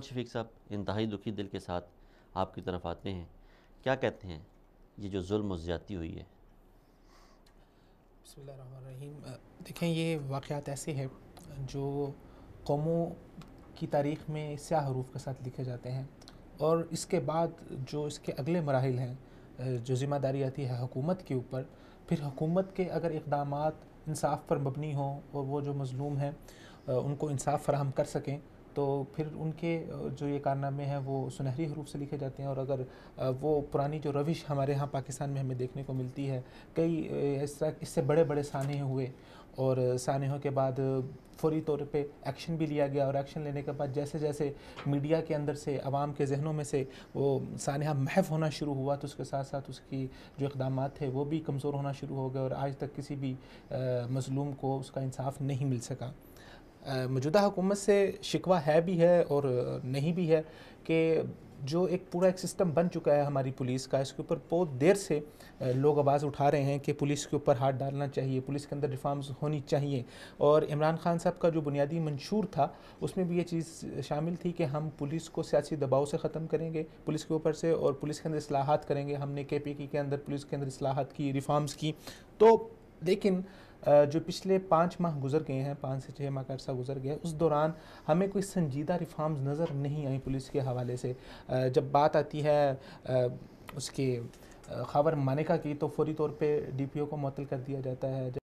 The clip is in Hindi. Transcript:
शफीक साहब इंतहाई दुखी दिल के साथ आपकी तरफ आते हैं, क्या कहते हैं ये जो जुल्म और ज़्यादती हुई है? बिस्मिल्लाहिर्रहमानिर्रहीम। देखें, ये वाक़यात ऐसे हैं जो कौमों की तारीख़ में स्याह हरूफ के साथ लिखे जाते हैं, और इसके बाद जो इसके अगले मराहिल हैं, जो ज़िम्मेदारी आती है हुकूमत के ऊपर। फिर हुकूमत के अगर इक़दामात इंसाफ पर मबनी हों और वो जो मज़लूम हैं उनको इंसाफ फ़राहम कर सकें, तो फिर उनके जो ये कारनामे हैं वो सुनहरी हरूफ से लिखे जाते हैं। और अगर वो पुरानी जो रविश हमारे यहाँ पाकिस्तान में हमें देखने को मिलती है, कई इस तरह इससे बड़े बड़े सानहे हुए, और सानहों के बाद फ़ौरी तौर पे एक्शन भी लिया गया, और एक्शन लेने के बाद जैसे जैसे मीडिया के अंदर से, आवाम के जहनों में से वो सानहा महव होना शुरू हुआ, तो उसके साथ साथ उसकी जो इक़दामात थे वो भी कमज़ोर होना शुरू हो गए, और आज तक किसी भी मज़लूम को उसका इंसाफ नहीं मिल सका। मौजूदा हुकूमत से शिकवा है भी है और नहीं भी है कि जो एक पूरा एक सिस्टम बन चुका है हमारी पुलिस का, इसके ऊपर बहुत देर से लोग आवाज़ उठा रहे हैं कि पुलिस के ऊपर हाथ डालना चाहिए, पुलिस के अंदर रिफॉर्म्स होनी चाहिए। और इमरान खान साहब का जो बुनियादी मंशूर था उसमें भी ये चीज़ शामिल थी कि हम पुलिस को सियासी दबाव से ख़त्म करेंगे, पुलिस के ऊपर से, और पुलिस के अंदर इस्लाहात करेंगे। हमने KPK के अंदर पुलिस के अंदर इस्लाहात की, रिफॉर्म्स की। तो लेकिन जो पिछले 5 माह गुजर गए हैं, 5 से 6 माह का अरसा गुजर गया है, उस दौरान हमें कोई संजीदा रिफॉर्म्स नज़र नहीं आई पुलिस के हवाले से। जब बात आती है उसके ख़ावर मानेका की, तो फ़ौरी तौर पे DPO को मुअत्तल कर दिया जाता है।